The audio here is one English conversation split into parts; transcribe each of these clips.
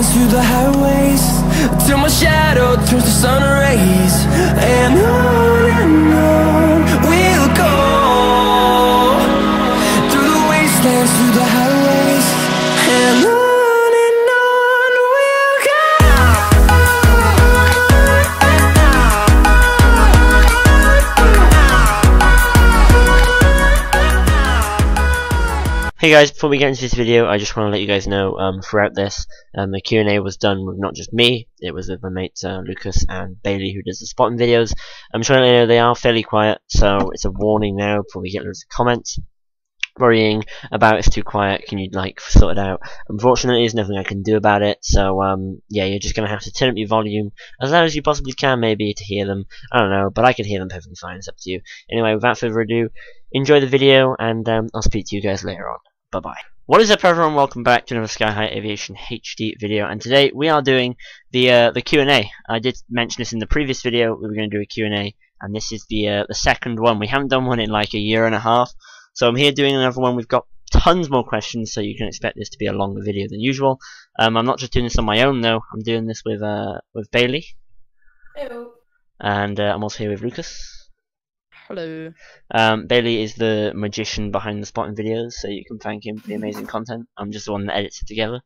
wastelands, through the highways, till my shadow turns to sun rays. And on we'll go, through the wastelands, through the highways, and on we'll go. Hey guys, before we get into this video, I just want to let you guys know, throughout this, the Q&A was done with not just me, it was with my mates Lucas and Bailey, who does the spotting videos. I'm trying to let you know they are fairly quiet, so it's a warning now before we get loads of comments worrying about it's too quiet, can you like sort it out. Unfortunately, there's nothing I can do about it, so yeah, you're just going to have to turn up your volume as loud as you possibly can maybe to hear them. I don't know, but I can hear them perfectly fine, it's up to you. Anyway, without further ado, enjoy the video, and I'll speak to you guys later on. Bye-bye. What is up everyone, welcome back to another Sky High Aviation HD video, and today we are doing the Q&A. I did mention this in the previous video, we were going to do a Q&A, and this is the second one. We haven't done one in like a year and a half, so I'm here doing another one. We've got tons more questions, so you can expect this to be a longer video than usual. I'm not just doing this on my own though, I'm doing this with Bailey. Hello. And I'm also here with Lucas. Hello. Bailey is the magician behind the spotting videos, so you can thank him for the amazing content. I'm just the one that edits it together.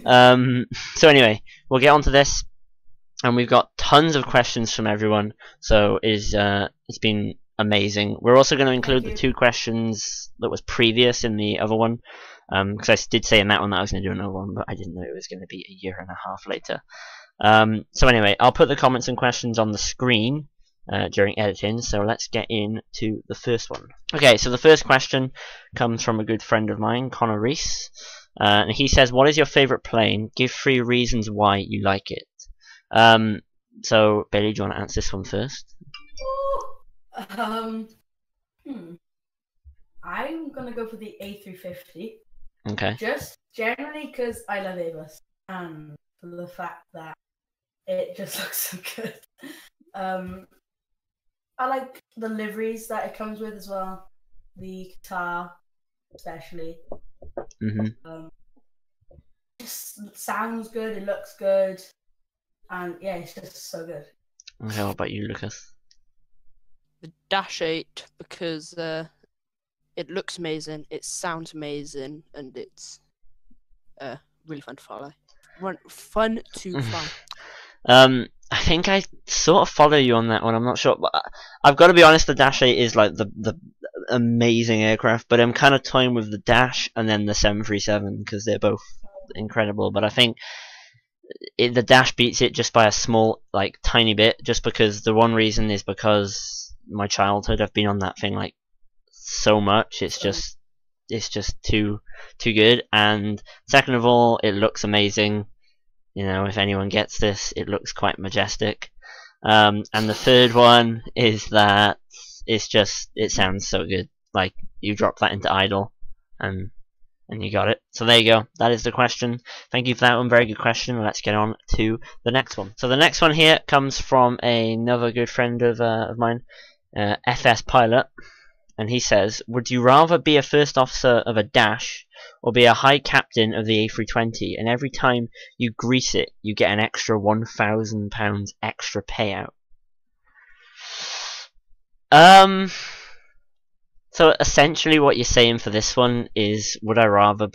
So anyway, we'll get on to this, and we've got tons of questions from everyone, so it's been amazing. We're also going to include the 2 questions that was previous in the other one, because I did say in that one that I was going to do another one, but I didn't know it was going to be a year and a half later. So anyway, I'll put the comments and questions on the screen during editing, so let's get into the first one. Okay, so the first question comes from a good friend of mine, Connor Reese, and he says, what is your favourite plane? Give 3 reasons why you like it. So Bailey, do you want to answer this one first? I'm gonna go for the A350. Okay. Just generally because I love Airbus, and for the fact that it just looks so good. I like the liveries that it comes with as well. The Qatar, especially. Just sounds good. It looks good, and yeah, it's just so good. Okay, what about you, Lucas? The Dash 8, because it looks amazing, it sounds amazing, and it's really fun to fly. Fun to fly. I think I sort of follow you on that one. I'm not sure, but I've got to be honest. The Dash 8 is like the amazing aircraft, but I'm kind of toying with the Dash and then the 737 because they're both incredible. But I think the Dash beats it just by a small, like tiny bit. Just because the one reason is because my childhood, I've been on that thing like so much. It's just too good. And second of all, it looks amazing. You know, if anyone gets this, it looks quite majestic. And the third one is that it sounds so good. Like you drop that into idle, and you got it. So there you go. That is the question. Thank you for that one. Very good question. Let's get on to the next one. So the next one here comes from another good friend of mine, FS Pilot, and he says, would you rather be a first officer of a Dash or be a high captain of the A320, and every time you grease it you get an extra £1,000 extra payout? So essentially what you're saying for this one is, would I rather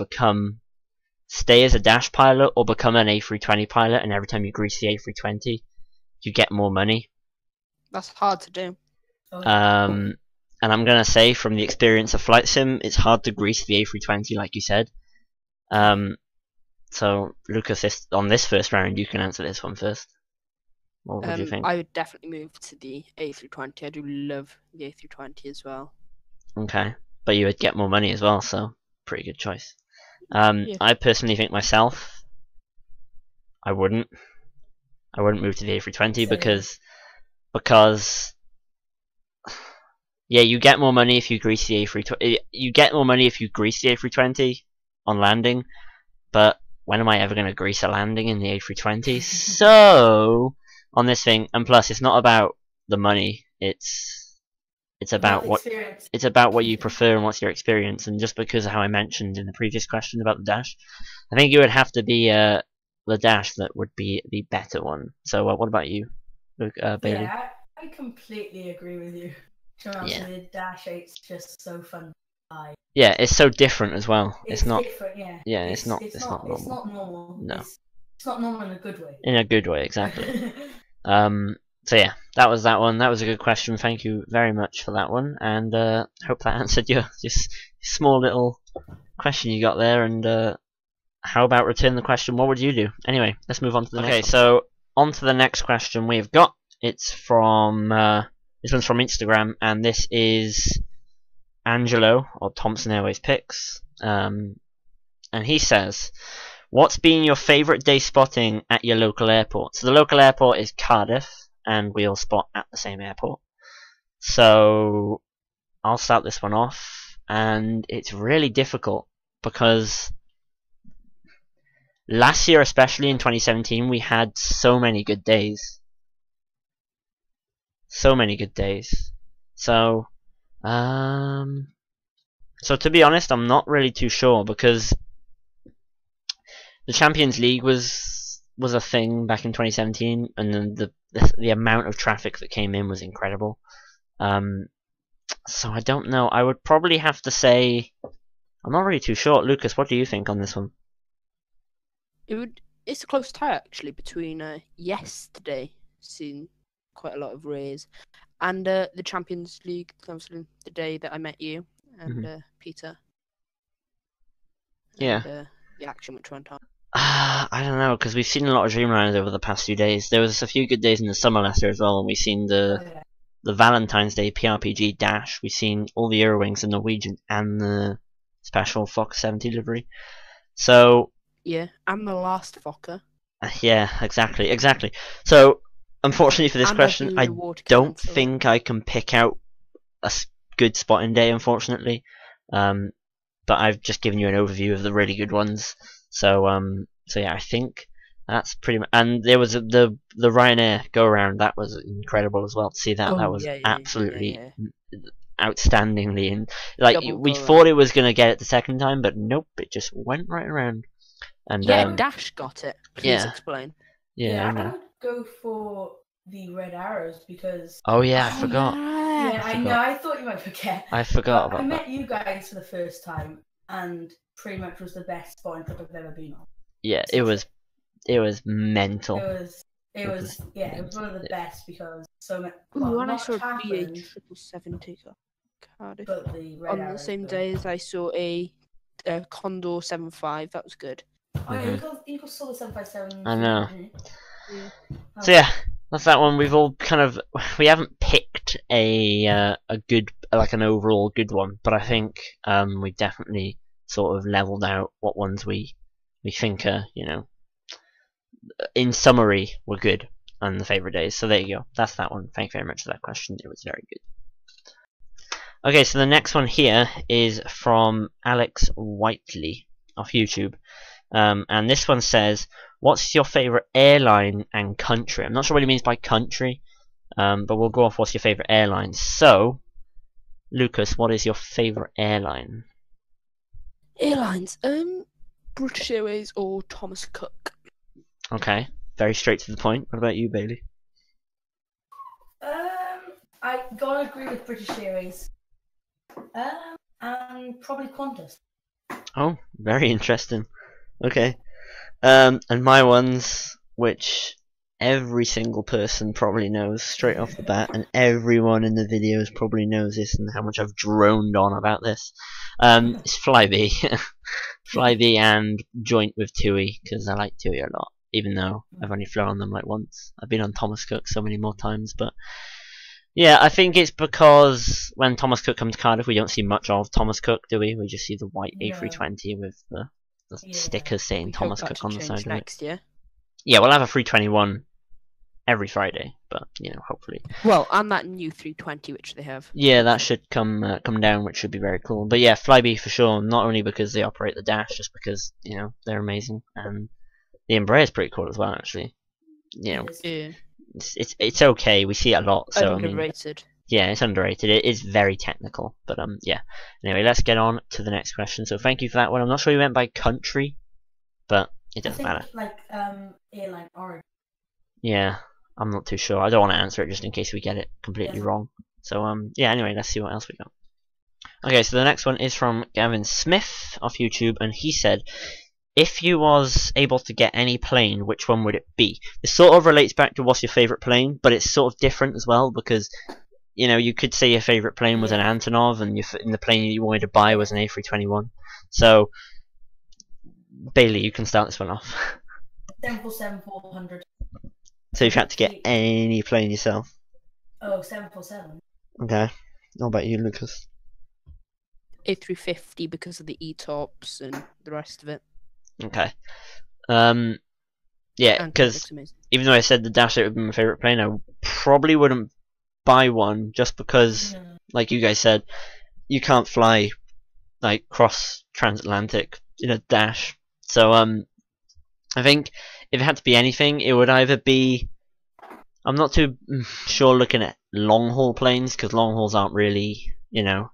stay as a Dash pilot or become an A320 pilot, and every time you grease the A320 you get more money? That's hard to do. And I'm going to say, from the experience of Flight Sim, it's hard to grease the A320, like you said. So, Lucas, on this first round, you can answer this one first. What would you think? I would definitely move to the A320. I do love the A320 as well. Okay, but you would get more money as well, so pretty good choice. Yeah. I personally think myself, I wouldn't move to the A320 because yeah, you get more money if you grease the A320. You get more money if you grease the A320 on landing, but when am I ever going to grease a landing in the A320? So on this thing, and plus, it's not about the money. It's about what you prefer and what's your experience. And just because of how I mentioned in the previous question about the Dash, I think you would have to be the dash that would be the better one. So what about you, Luke, Bailey? Yeah, I completely agree with you. To be honest, Yeah. the Dash 8's just so fun to fly. Yeah, it's so different as well. It's not. different, yeah. Yeah, It's not It's normal. not normal. No. It's not normal in a good way. In a good way, exactly. So yeah, that was that one. That was a good question. Thank you very much for that one, and hope that answered your small little question you got there. And how about return the question? What would you do? Anyway, let's move on to the next one. Okay, so on to the next question we've got. It's from this one's from Instagram, and this is Angelo or Thompson Airways Picks. And he says, what's been your favourite day spotting at your local airport? So the local airport is Cardiff, and we all spot at the same airport. So I'll start this one off, and it's really difficult because last year, especially in 2017, we had so many good days. So many good days. So to be honest, I'm not really too sure because the Champions League was a thing back in 2017, and then the amount of traffic that came in was incredible. So I don't know. I would probably have to say I'm not really too sure. Lucas, what do you think on this one? It's a close tie actually between yesterday, seeing quite a lot of rays, and the Champions League, obviously the day that I met you and Peter. Yeah. And, the action which went on. I don't know, because we've seen a lot of Dreamliners over the past few days. There was a few good days in the summer last year as well, and we've seen the Valentine's Day PRPG Dash. We've seen all the Eurowings, the Norwegian, and the special Fox 70 livery. So yeah, and the last Fokker. Yeah, exactly. So unfortunately for this And question, I don't think I can pick out a good spotting day, unfortunately. But I've just given you an overview of the really good ones. So yeah, I think that's pretty much. And there was the Ryanair go around. That was incredible as well to see that. That was absolutely outstandingly, and like we thought it was gonna get it the second time, but nope, it just went right around. And Dash got it. Please explain. Yeah, I would go for the red arrows because. Oh yeah, I forgot. Yeah, I know. I thought you might forget. I forgot about that. I met you guys for the first time, and pretty much was the best spotting trip I've ever been on. Yeah, it was mental. It was one of the best because so much. When I saw a BA777 take off Cardiff on the same day as I saw a Condor 75, that was good. Oh yeah, you saw the 757. I know. Yeah. So yeah, that's that one. We've all we haven't picked a good, like an overall good one, but I think we definitely sort of leveled out what ones we think are, in summary, were good on the favourite days. So there you go. That's that one. Thank you very much for that question. It was very good. Okay, so the next one here is from Alex Whiteley off YouTube. And this one says, what's your favourite airline and country? I'm not sure what he means by country, but we'll go off what's your favourite airline. So, Lucas, what is your favourite airline? Airlines, British Airways or Thomas Cook. Okay, very straight to the point. What about you, Bailey? I gotta agree with British Airways. And probably Qantas. Oh, very interesting. Okay. And my ones, which every single person probably knows straight off the bat, and everyone in the videos probably knows this and how much I've droned on about this, is Flybe. Flybe and joint with TUI, because I like TUI a lot, even though I've only flown on them like once. I've been on Thomas Cook so many more times, but yeah, I think it's because when Thomas Cook comes to Cardiff, we don't see much of Thomas Cook, do we? We just see the white A320 with the stickers saying Thomas Cook on the side of it. Year. Yeah, we'll have a 321 every Friday, but hopefully. Well, and that new 320 which they have. Yeah, that should come down, which should be very cool. But yeah, Flybe for sure. Not only because they operate the Dash, just because they're amazing, and the Embraer is pretty cool as well. Actually, it's okay. We see it a lot. So underrated. Yeah, it's underrated. It is very technical, but yeah. Anyway, let's get on to the next question. So thank you for that one. I'm not sure you went by country, but It I doesn't think matter. like airline origin. Yeah, I'm not too sure. I don't want to answer it just in case we get it completely Yeah. wrong. So yeah. Anyway, let's see what else we got. Okay, so the next one is from Gavin Smith off YouTube, and he said, if you was able to get any plane, which one would it be? This sort of relates back to what's your favourite plane, but it's sort of different as well, because, you know, you could say your favourite plane was an Yeah. Antonov, and the plane you wanted to buy was an A321. So, Bailey, you can start this one off. 747-400. So you've had to get any plane yourself. Oh, 747. Okay. What about you, Lucas? A350 because of the E-tops and the rest of it. Okay. Yeah, And it because looks amazing. even though I said the Dash 8 would be my favourite plane, I probably wouldn't buy one just because, No. like you guys said, you can't fly like cross transatlantic in a Dash. So I think if it had to be anything, it would either be. I'm not too sure looking at long haul planes because long hauls aren't really, you know.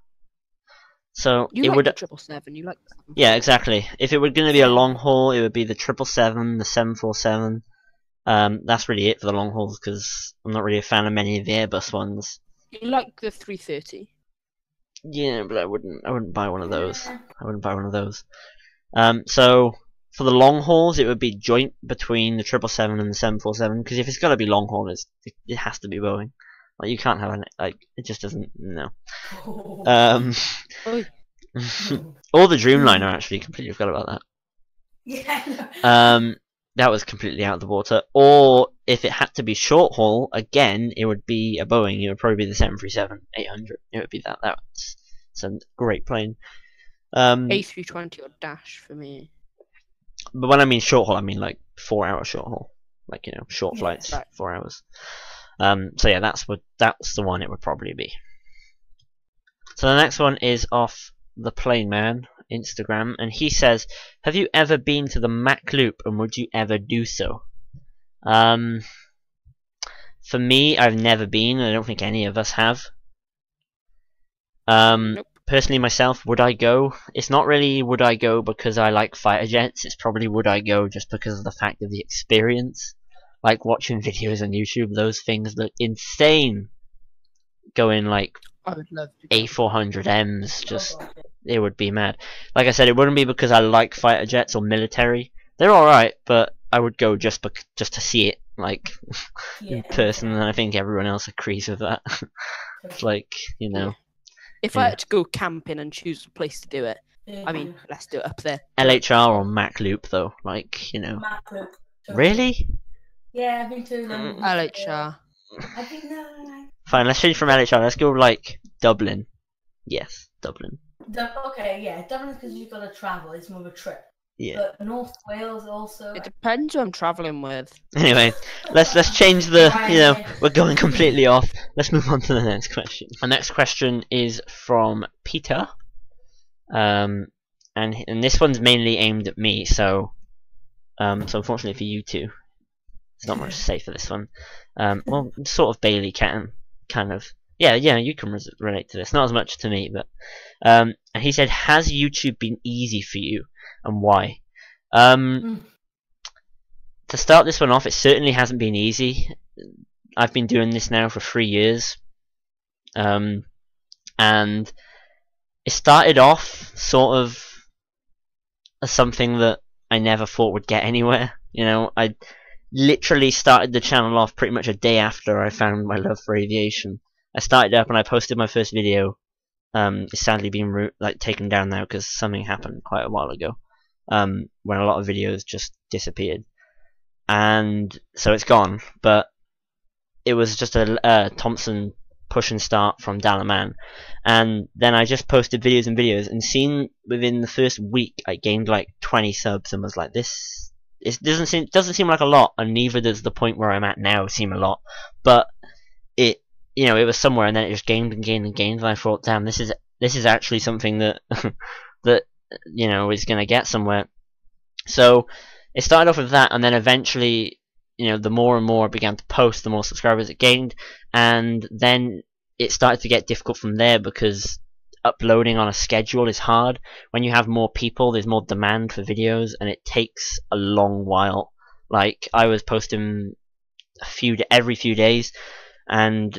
So You it like would. the 777. You like. Yeah, exactly. If it were going to be a long haul, it would be the 777, the 747. That's really it for the long hauls because I'm not really a fan of many of the Airbus ones. You like the 330. Yeah, but I wouldn't buy one of those. Yeah. I wouldn't buy one of those. So for the long hauls, it would be joint between the 777 and the 747 because if it's got to be long haul, it has to be Boeing. Like you can't have it just doesn't. No. Oh. Oh, Or the Dreamliner actually completely forgot about that. Yeah. That was completely out of the water. Or if it had to be short haul, again, it would be a Boeing. It would probably be the 737-800. It would be that. That's a great plane. A320 or Dash for me. But when I mean short haul, I mean like 4-hour short haul, like short Yeah, flights, right. 4 hours. So yeah, that's the one it would probably be. So the next one is off the Plane Man Instagram, and he says, have you ever been to the Mac Loop and would you ever do so? For me, I've never been, and I don't think any of us have. Nope. Personally myself, would I go? It's not really would I go because I like fighter jets, it's probably would I go just because of the fact of the experience. Like watching videos on YouTube, those things look insane. Going like I would love to. Go. A400Ms, just Oh, God. it would be mad. Like I said, it wouldn't be because I like fighter jets or military. They're alright, but I would go just to see it, like in person, and I think everyone else agrees with that. It's like, you know. If Yeah. I had to go camping and choose a place to do it, I mean, let's do it up there. LHR or Mac Loop though, like, you know. Mac Loop. Really? Yeah, I've been to London. LHR. I think no. Fine, let's change from LHR, let's go like Dublin. Yes, Dublin. Okay, yeah, Dublin because you've got to travel. It's more of a trip. Yeah. But North Wales also. It depends who I'm traveling with. Anyway, let's change the, Right, you know, yeah. we're going completely off. Let's move on to the next question. The next question is from Peter. And this one's mainly aimed at me, so unfortunately for you two, there's not much to say for this one. Well, sort of Bailey can, kind of. Yeah, you can relate to this. Not as much to me, but and he said, has YouTube been easy for you, and why? To start this one off, it certainly hasn't been easy. I've been doing this now for 3 years, and it started off sort of as something that I never thought would get anywhere. You know, I literally started the channel off pretty much a day after I found my love for aviation. I started up and I posted my first video. It's sadly been taken down now because something happened quite a while ago, when a lot of videos just disappeared, and so it's gone. But it was just a Thompson push and start from Dalaman, and then I just posted videos and videos, and seen within the first week I gained like 20 subs, and was like, this it doesn't seem like a lot, and neither does the point where I'm at now seem a lot, but it, you know, it was somewhere, and then it just gained and gained and gained, and I thought, damn, this is actually something that that, you know, is gonna get somewhere. So it started off with that, and then eventually, you know, the more and more I began to post, the more subscribers it gained, and then it started to get difficult from there because uploading on a schedule is hard. When you have more people, there's more demand for videos, and it takes a long while. Like, I was posting every few days, and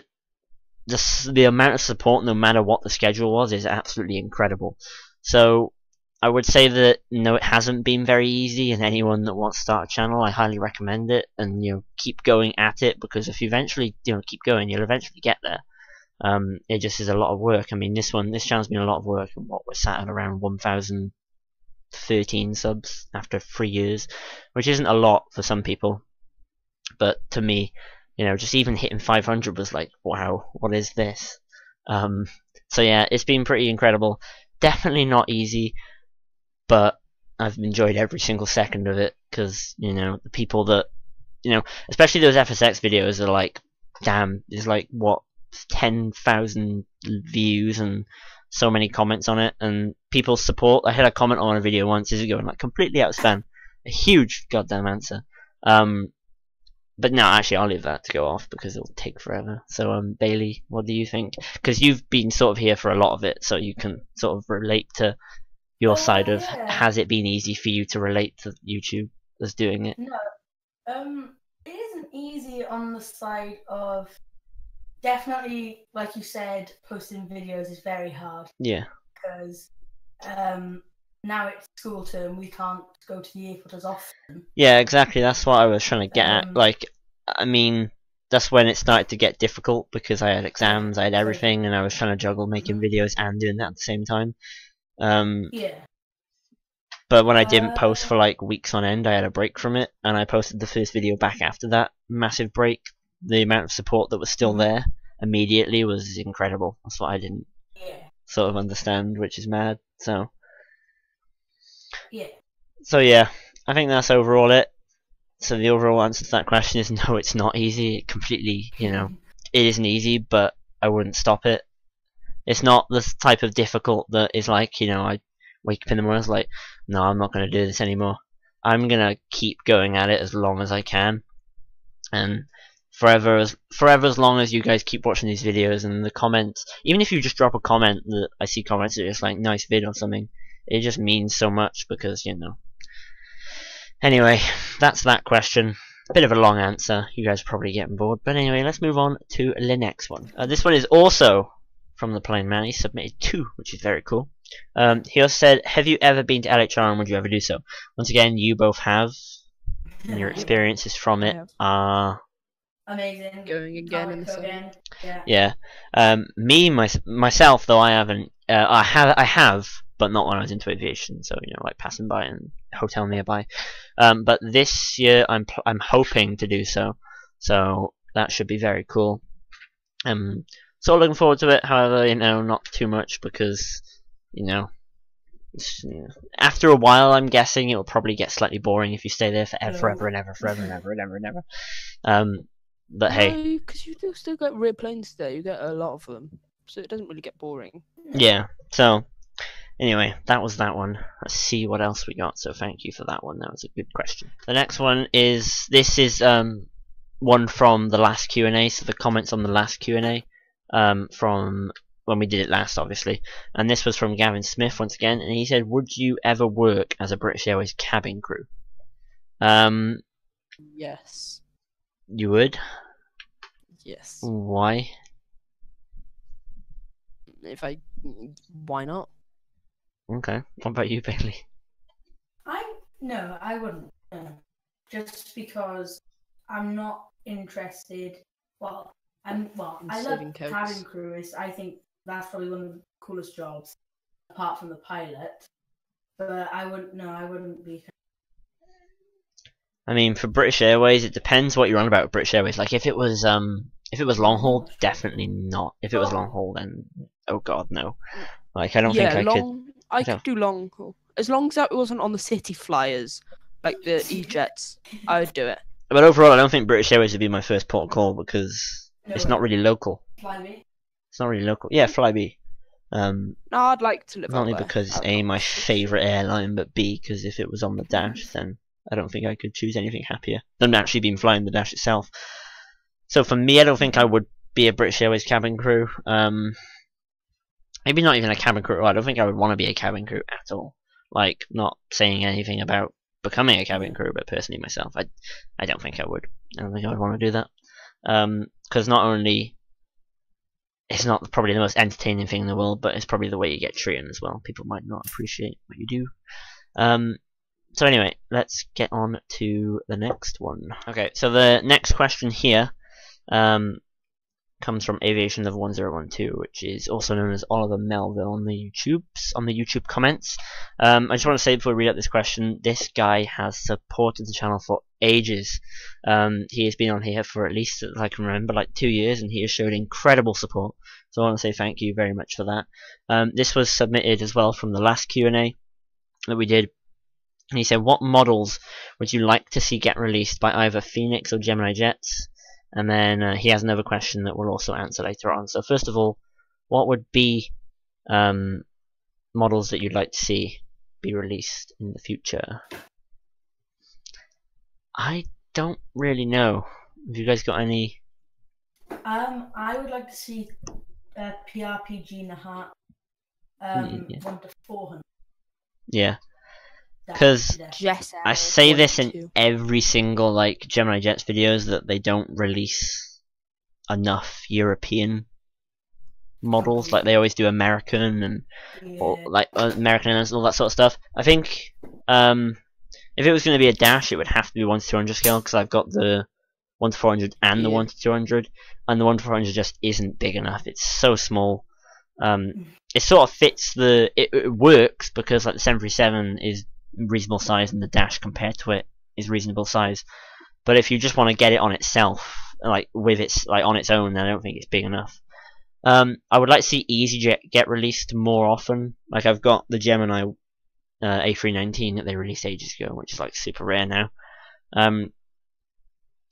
the amount of support, no matter what the schedule was, is absolutely incredible. So I would say that no, it hasn't been very easy, and anyone that wants to start a channel, I highly recommend it. And keep going at it, because if you eventually keep going, you'll eventually get there. It just is a lot of work. I mean, this channel's been a lot of work, and we're sat at around 1,013 subs after 3 years, which isn't a lot for some people, but to me, just even hitting 500 was like, wow, what is this? So yeah, it's been pretty incredible. Definitely not easy, but I've enjoyed every single second of it, because the people that especially those FSX videos are like, damn, there's like what, 10,000 views and so many comments on it, and people's support. I had a comment on a video once years ago and like completely outspam a huge goddamn answer. But no, actually, I'll leave that to go off because it'll take forever. So, Bailey, what do you think? Because you've been sort of here for a lot of it, so you can sort of relate to your side of, Yeah. has it been easy for you to relate to YouTube as doing it? No, it isn't easy on the side of, definitely, like you said, posting videos is very hard, Yeah. because now it's school term, we can't go to the airport as often. Yeah, exactly. That's what I was trying to get at. Like, I mean, that's when it started to get difficult, because I had exams, I had everything, and I was trying to juggle making videos and doing that at the same time. Yeah. But when I didn't post for like weeks on end, I had a break from it, and I posted the first video back after that massive break. The amount of support that was still there immediately was incredible. That's what I didn't sort of understand, which is mad. So yeah, I think that's overall it. So the overall answer to that question is no, it's not easy. It completely, it isn't easy, but I wouldn't stop it. It's not the type of difficult that is like, I wake up in the morning, it's like, no, I'm not going to do this anymore. I'm going to keep going at it as long as I can. And forever as long as you guys keep watching these videos, and the comments, even if you just drop a comment that I see comments that are just like, nice vid or something, it just means so much, because, Anyway, that's that question. Bit of a long answer. You guys are probably getting bored. But anyway, let's move on to the next one. This one is also from the Plain Man. He submitted 2, which is very cool. He also said, have you ever been to LHR, and would you ever do so? Once again, you both have, and your experiences from it are amazing. Going again in the summer. Yeah. Myself, though, I haven't. I have, but not when I was into aviation. So like passing by and hotel nearby. But this year, I'm hoping to do so. So that should be very cool. So looking forward to it. However, not too much, because after a while, I'm guessing it will probably get slightly boring if you stay there forever and ever. But hey, because you do still get real planes there. You get a lot of them, so it doesn't really get boring. Yeah. So anyway, that was that one. Let's see what else we got. So thank you for that one. That was a good question. The next one is one from the last Q&A. So the comments on the last Q&A from when we did it last, obviously. And this was from Gavin Smith once again, and he said, "Would you ever work as a British Airways cabin crew?" Yes. You would? Yes. Why? Why not? Okay. What about you, Bailey? No, I wouldn't. No. Just because I'm not interested. I love cabin crew. I think that's probably one of the coolest jobs, apart from the pilot. But I wouldn't be. I mean, for British Airways, it depends what you're on about with British Airways. Like, if it was long haul, definitely not. If it was long haul, then oh god, no. Like, I don't think I could. I could do long haul as long as that wasn't on the city flyers, like the E-jets. I would do it. But overall, I don't think British Airways would be my first port of call, because it's not really local. Flybe? It's not really local. Yeah, Flybe. No, I'd like to live Not only out there. because it's A, my favourite airline, but B, because if it was on the dash, then I don't think I could choose anything happier than actually being flying the dash itself. So for me, I don't think I would be a British Airways cabin crew. maybe not even a cabin crew. I don't think I would want to be a cabin crew at all. Like, not saying anything about becoming a cabin crew, but personally myself, I don't think I would. I don't think I would want to do that. Because not only it's not probably the most entertaining thing in the world, but it's probably the way you get treated as well. People might not appreciate what you do. So anyway, let's get on to the next one. Okay, so the next question here comes from Aviation Lover 1012, which is also known as Oliver Melville on the YouTube comments. I just want to say before we read out this question, this guy has supported the channel for ages. He has been on here for at least, as I can remember, like 2 years, and he has showed incredible support. So I want to say thank you very much for that. This was submitted as well from the last Q&A that we did. And he said, what models would you like to see get released by either Phoenix or Gemini jets? And then he has another question that we'll also answer later on. So first of all, what would be models that you'd like to see be released in the future? I don't really know. Have you guys got any? I would like to see PRPG Nahat 1 to 400. Yeah. Because I say this in every single like Gemini Jets videos that they don't release enough European models. Like they always do American and or, like American and all that sort of stuff. I think if it was going to be a dash, it would have to be 1 to 200 scale because I've got the 1 to 400 and the 1 to 200, and the 1 to 400 just isn't big enough. It's so small. It sort of fits the. It works because like the 737 is reasonable size and the dash compared to it is reasonable size, but if you just want to get it on itself, like with its like on its own, then I don't think it's big enough. I would like to see EasyJet get released more often. Like I've got the Gemini A319 that they released ages ago, which is like super rare now.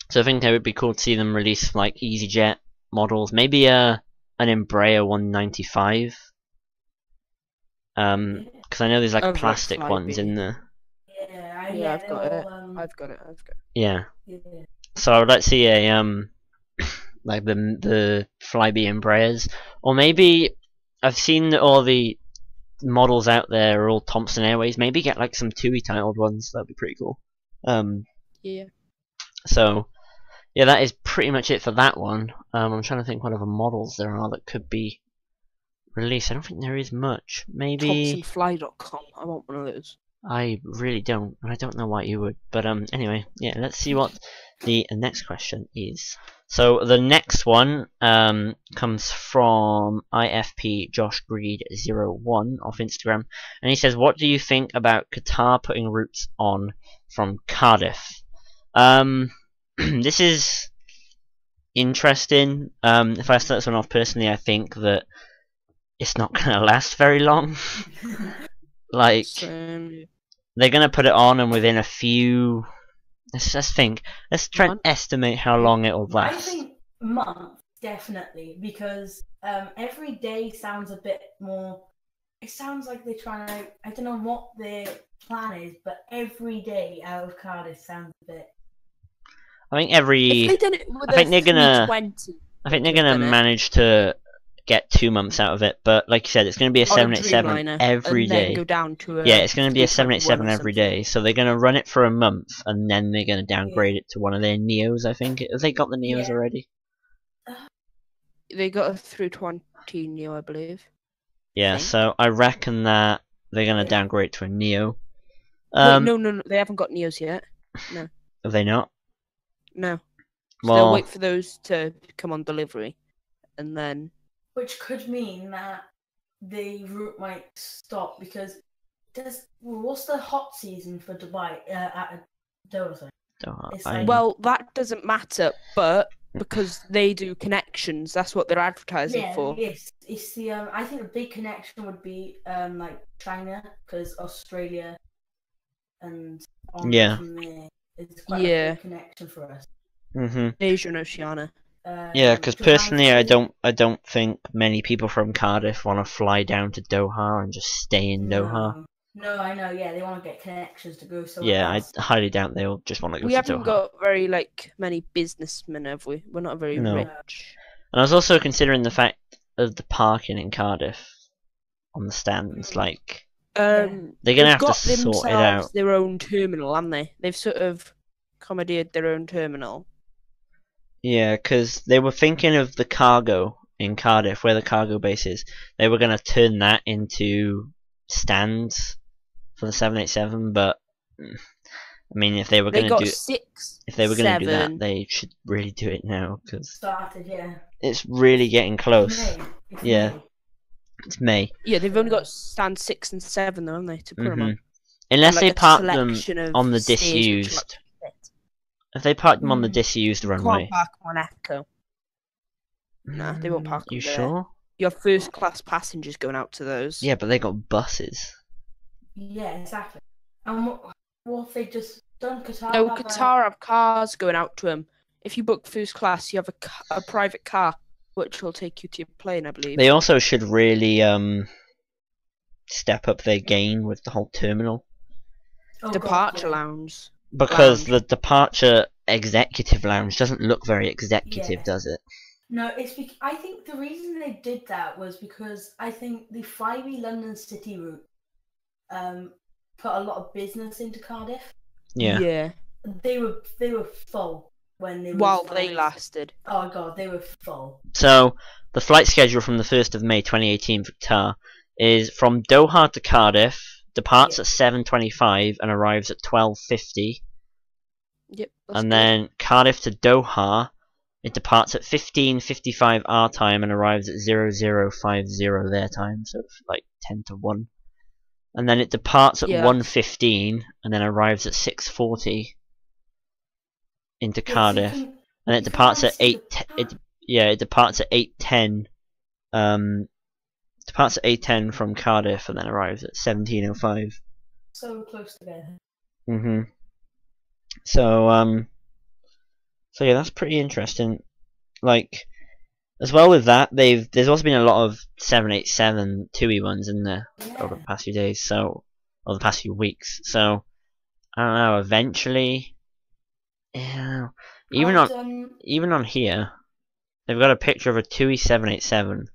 So I think it would be cool to see them release like EasyJet models, maybe an Embraer 195. Because I know there's like plastic ones in there. Yeah, I've got it. I've got it. Yeah. So I would like to see a like the Flybe Embraers, or maybe I've seen that all the models out there are all Thompson Airways. Maybe get like some TUI titled ones. That'd be pretty cool. Yeah. So yeah, that is pretty much it for that one. I'm trying to think what other models there are that could be released. I don't think there is much. Maybe ThompsonFly.com. I want one of those. I really don't. I don't know why you would. But anyway, yeah. Let's see what the next question is. So the next one comes from IFP Josh Greed 01 off Instagram, and he says, "What do you think about Qatar putting routes on from Cardiff?" This is interesting. If I start this one off personally, I think that it's not gonna last very long. Like they're gonna put it on, and within a few. Let's think. Let's try and estimate how long it'll last. I think months, definitely, because every day sounds a bit more. It sounds like they're trying to. I don't know what their plan is, but every day out of Cardiff sounds a bit. I think every. If they did it with I think they're gonna. 320, I think they're gonna manage to get 2 months out of it, but like you said, it's going to be a 787 every day. Go down to yeah, it's going to be a 787 every day. So they're going to run it for a month, and then they're going to downgrade it to one of their Neos. I think. Have they got the Neos already? They got a 320 Neo, I believe. Yeah, so I reckon that they're going to downgrade to a Neo. Wait, no, they haven't got Neos yet. No. Have they not? No. So Well, they'll wait for those to come on delivery, and then. Which could mean that the route might stop because what's the hot season for Dubai at Doha? Well, that doesn't matter, but because they do connections, that's what they're advertising for. Yes, it's the I think the big connection would be like China, because Australia and from there is quite a big connection for us. Asia and Oceania. Yeah, because personally, I don't think many people from Cardiff want to fly down to Doha and just stay in Doha. No, I know. Yeah, they want to get connections to go somewhere. Yeah, else. I highly doubt they'll just want to go. We to haven't Doha. got very many businessmen, have we? We're not very rich. And I was also considering the fact of the parking in Cardiff. on the stands. Like Yeah. they're gonna have They've to got sort it themselves out. their own terminal, haven't they? They've sort of commandeered their own terminal. Yeah, because they were thinking of the cargo in Cardiff, where the cargo base is. They were gonna turn that into stands for the 787, but I mean, if they were They gonna got do 6, if they were gonna do that, 7. they should really do it now because Started, yeah. it's really getting close. May. It's Yeah. May. It's May. Yeah, they've only got stand 6 and 7 though, haven't they, to put them on? Unless And, like, they a park them selection of on the stays which are, like, disused. If they park them on the Mm. disused You can't runway. park them on Echo. Nah, they won't park You them there. sure? You have first class passengers going out to those. Yeah, but they got buses. Yeah, exactly. And what if they just done Qatar? No, have Qatar have cars going out to them. If you book first class, you have a private car, which will take you to your plane, I believe. They also should really step up their game with the whole terminal. Oh, God, Departure yeah. lounge. Because Lounge. the departure executive lounge doesn't look very executive, Yeah. does it? No, I think the reason they did that was because I think the 5E London City route put a lot of business into Cardiff. Yeah. They were full when they were While they lasted. Oh God, they were full. So the flight schedule from the 1st of May 2018 for Qatar is from Doha to Cardiff, departs Yeah. at 7:25 and arrives at 12:50. Yep. That's And good. then Cardiff to Doha, it departs at 15:55 our time and arrives at 0050 their time, so it's like 10 to 1. And then it departs at Yeah. 1:15 and then arrives at 6:40 into Cardiff. And it departs at 8. It departs at 8:10. Departs at 8:10 from Cardiff and then arrives at 17:05. So close together. So yeah, that's pretty interesting. Like, as well with that, there's also been a lot of 787 TUI ones in there over the past few days, or the past few weeks. So I don't know. Eventually, yeah, even on here, they've got a picture of a TUI 787,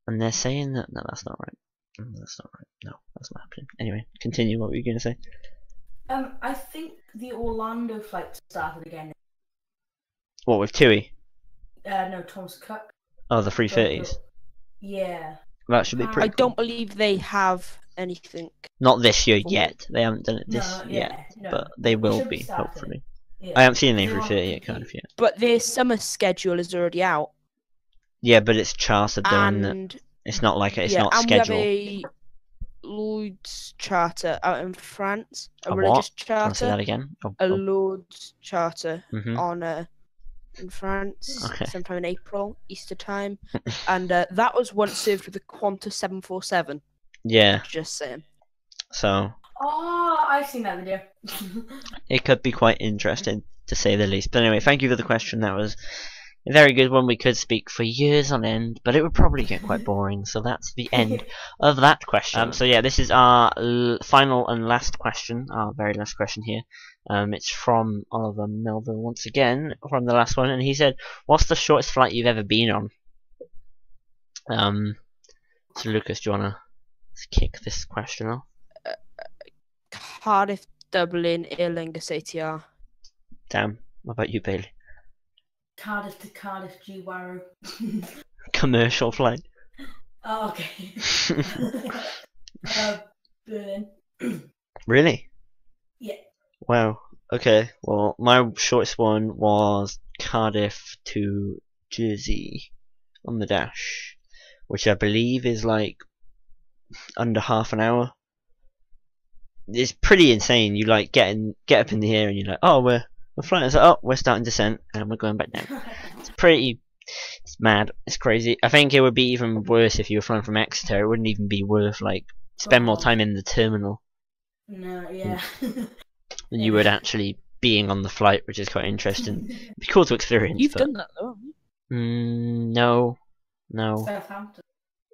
and they're saying that no, that's not right. That's not right. No, that's not happening. Anyway, continue. What were you going to say? I think the Orlando flight started again. What with TUI? No, Thomas Cook. Oh, the 330s. Yeah. That should be I pretty. I don't believe they have anything. Not this year yet. They haven't done it this No, yet, yeah, no. but they will should be be starting. hopefully. Yeah. I haven't seen any They want 330 to yet, kind of yet. But their summer schedule is already out. Yeah, but it's chartered though, isn't it? And It's not like it's not and scheduled. we have a Lloyd's charter out in France. A A religious what? Can I say that charter. again? A Lloyd's charter Mhm. on in France Okay. sometime in April, Easter time. And that was once served with a Qantas 747. Yeah. Just saying. So Oh, I've seen that video. it could be quite interesting to say the least. But anyway, thank you for the question. That was a very good one. We could speak for years on end, but it would probably get quite boring. So that's the end of that question. So yeah, this is our final and last question, our very last question here. It's from Oliver Melville once again from the last one, and he said, "What's the shortest flight you've ever been on?" So Lucas, do you wanna kick this question off? Cardiff, Dublin, Aer Lingus ATR. Damn. What about you, Bailey? Cardiff to Cardiff, G Warrow. Commercial flight. Oh, okay. Berlin. Really? Yeah. Wow. Okay. Well, my shortest one was Cardiff to Jersey on the dash, which I believe is like under half an hour. It's pretty insane. You like get up in the air and you're like, oh, we're flying. It's like, oh, we're starting descent and we're going back down. It's mad. It's crazy. I think it would be even worse if you were flying from Exeter. It wouldn't even be worth like spend more time in the terminal No, yeah. than you would actually being on the flight, which is quite interesting. It'd be cool to experience. You've but... done that though, haven't you? No. Southampton.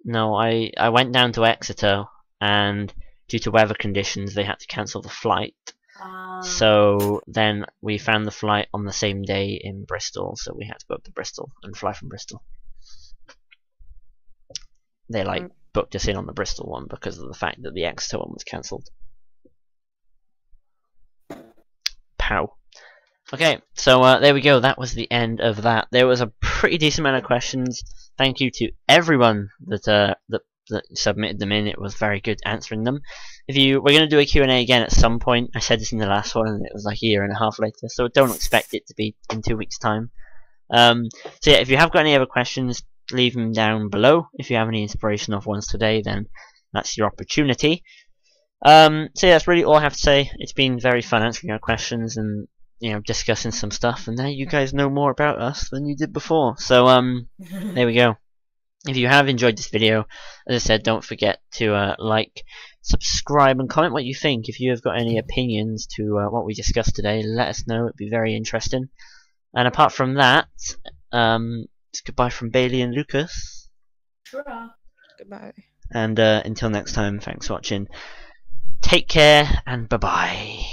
No, I went down to Exeter, and due to weather conditions, they had to cancel the flight. So then we found the flight on the same day in Bristol, so we had to go up to Bristol and fly from Bristol. They like booked us in on the Bristol one because of the fact that the Exeter one was cancelled. Pow. Okay, so there we go. That was the end of that. There was a pretty decent amount of questions. Thank you to everyone that submitted them in. It was very good answering them. We're going to do a Q&A again at some point. I said this in the last one, and it was like a year and a half later, so don't expect it to be in 2 weeks' time. So yeah, if you have got any other questions, leave them down below. If you have any inspirational ones today, then that's your opportunity. So yeah, that's really all I have to say. It's been very fun answering your questions and discussing some stuff, and now you guys know more about us than you did before. So there we go. If you have enjoyed this video, as I said, don't forget to like, subscribe, and comment what you think. If you have got any opinions to what we discussed today, let us know. It'd be very interesting. And apart from that, it's goodbye from Bailey and Lucas. Sure. Goodbye. And until next time, thanks for watching. Take care, and bye-bye.